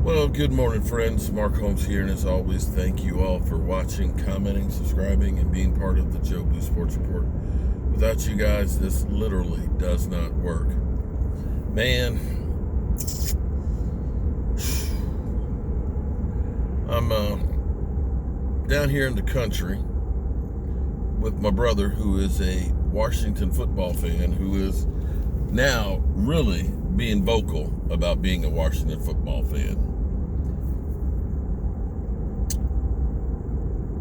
Well, good morning, friends. Mark Holmes here, and as always, thank you all for watching, commenting, subscribing, and being part of the Joe Blue Sports Report. Without you guys, this literally does not work. Man, I'm down here in the country with my brother, who is a Washington football fan, who is now really being vocal about being a Washington football fan.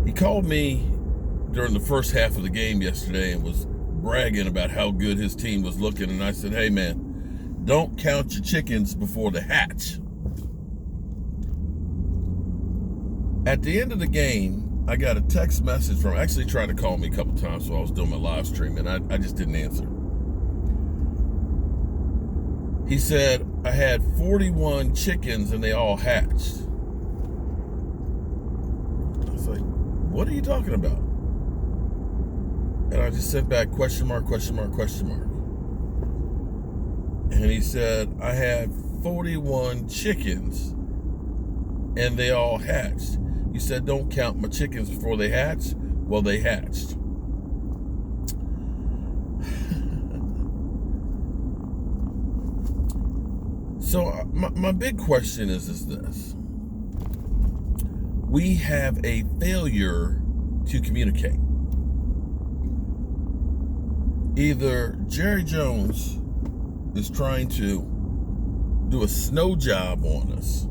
He called me during the first half of the game yesterday and was bragging about how good his team was looking, and I said, hey man, don't count your chickens before they hatch. At the end of the game, I got a text message from, actually tried to call me a couple times while I was doing my live stream, and I just didn't answer. He said, I had 41 chickens and they all hatched. I was like, what are you talking about? And I just sent back question mark, question mark, question mark. And he said, I had 41 chickens and they all hatched. He said, don't count my chickens before they hatch. Well, they hatched. So my big question is this. We have a failure to communicate. Either Jerry Jones is trying to do a snow job on us,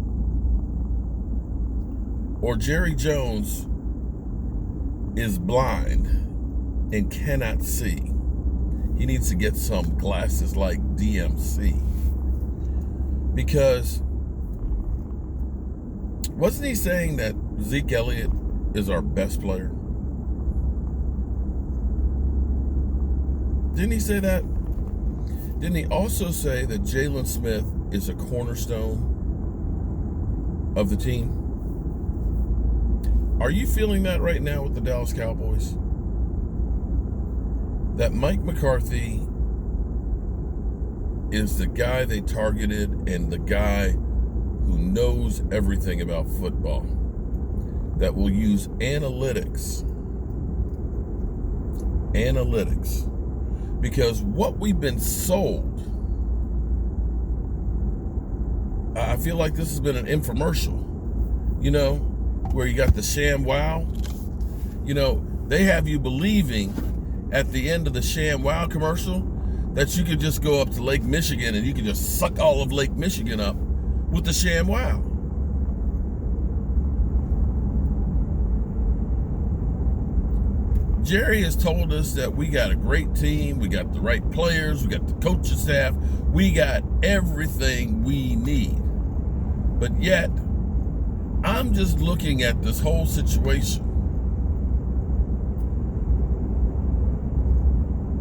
or Jerry Jones is blind and cannot see. He needs to get some glasses like DMC. Because wasn't he saying that Zeke Elliott is our best player? Didn't he say that? Didn't he also say that Jalen Smith is a cornerstone of the team? Are you feeling that right now with the Dallas Cowboys? That Mike McCarthy is the guy they targeted and the guy who knows everything about football, that will use analytics, because what we've been sold, I feel like this has been an infomercial, where you got the sham wow. They have you believing at the end of the sham wow commercial that you could just go up to Lake Michigan and you can just suck all of Lake Michigan up with the sham wow. Jerry has told us that we got a great team, we got the right players, we got the coaching staff, we got everything we need. But yet, I'm just looking at this whole situation.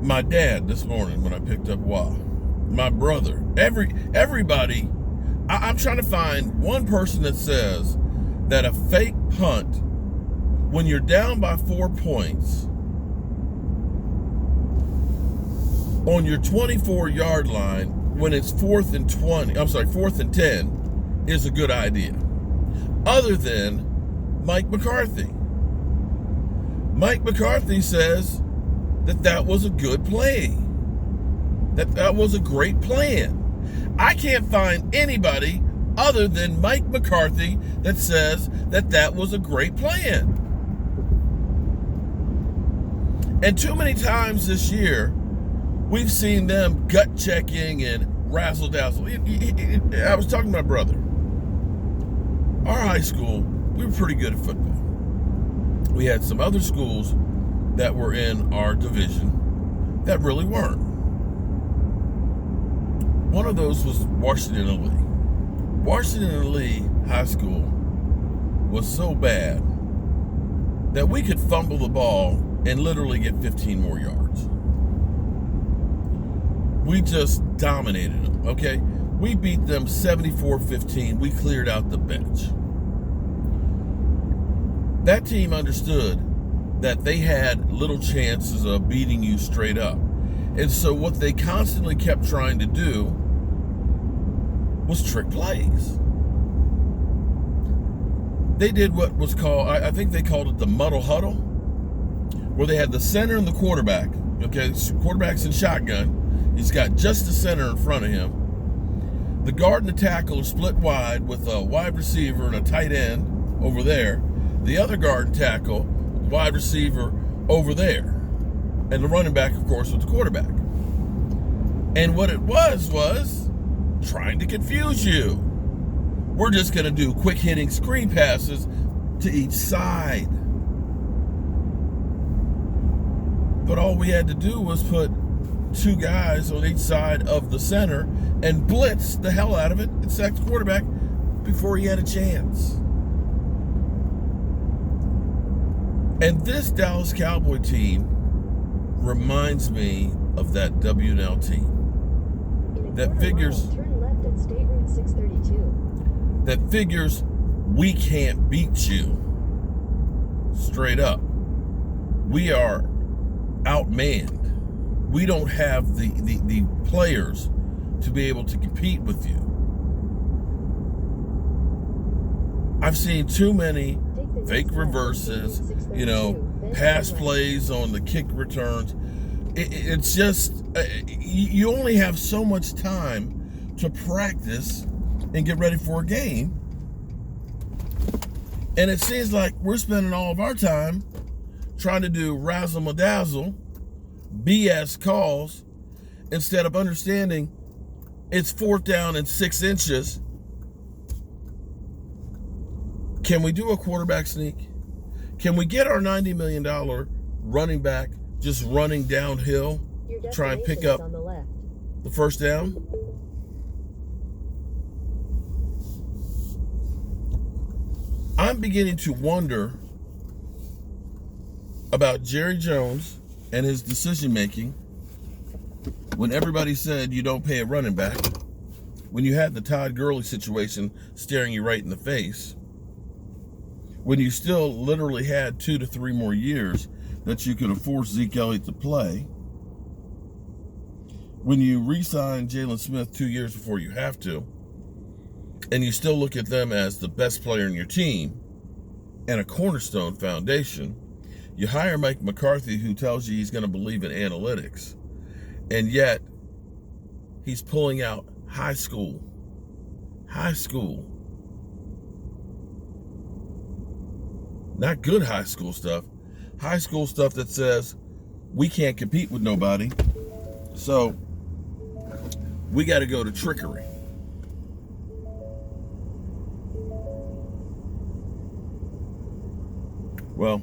My dad this morning when I picked up Wah, my brother, everybody, I'm trying to find one person that says that a fake punt, when you're down by 4 points, on your 24-yard line, when it's 4th and 10, is a good idea. Other than Mike McCarthy. Mike McCarthy says that was a good play. That was a great plan. I can't find anybody other than Mike McCarthy that says that was a great plan. And too many times this year, we've seen them gut checking and razzle dazzle. I was talking to my brother. Our high school, we were pretty good at football. We had some other schools that were in our division that really weren't. One of those was Washington and Lee. Washington and Lee High School was so bad that we could fumble the ball and literally get 15 more yards. We just dominated them, okay? We beat them 74-15. We cleared out the bench. That team understood that they had little chances of beating you straight up. And so what they constantly kept trying to do was trick plays. they did what was called, I think they called it the muddle huddle, where they had the center and the quarterback. Okay, quarterback's in shotgun. He's got just the center in front of him. The guard and the tackle are split wide with a wide receiver and a tight end over there. The other guard and tackle, wide receiver over there. And the running back, of course, with the quarterback. And what it was trying to confuse you. We're just going to do quick hitting screen passes to each side. But all we had to do was put two guys on each side of the center and blitz the hell out of it and sack the quarterback before he had a chance. And this Dallas Cowboy team reminds me of that W&L team that figures turn left at State Route 632. That figures we can't beat you. Straight up. We are outmanned. We don't have the players to be able to compete with you. I've seen too many fake reverses, pass plays on the kick returns. It's just, you only have so much time to practice and get ready for a game. And it seems like we're spending all of our time trying to do razzle-madazzle, BS calls, instead of understanding it's 4th down and 6 inches. Can we do a quarterback sneak? Can we get our $90 million running back just running downhill, try and pick up the first down? I'm beginning to wonder about Jerry Jones and his decision making when everybody said you don't pay a running back, when you had the Todd Gurley situation staring you right in the face, when you still literally had 2 to 3 more years that you could have forced Zeke Elliott to play, when you re-signed Jalen Smith 2 years before you have to, and you still look at them as the best player in your team and a cornerstone foundation. You hire Mike McCarthy, who tells you he's going to believe in analytics, and yet he's pulling out high school, not good high school stuff that says we can't compete with nobody, so we got to go to trickery. Well,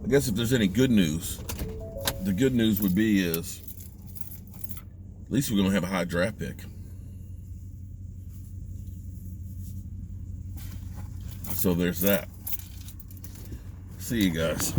I guess if there's any good news, the good news would be is at least we're going to have a high draft pick. So there's that. See you guys.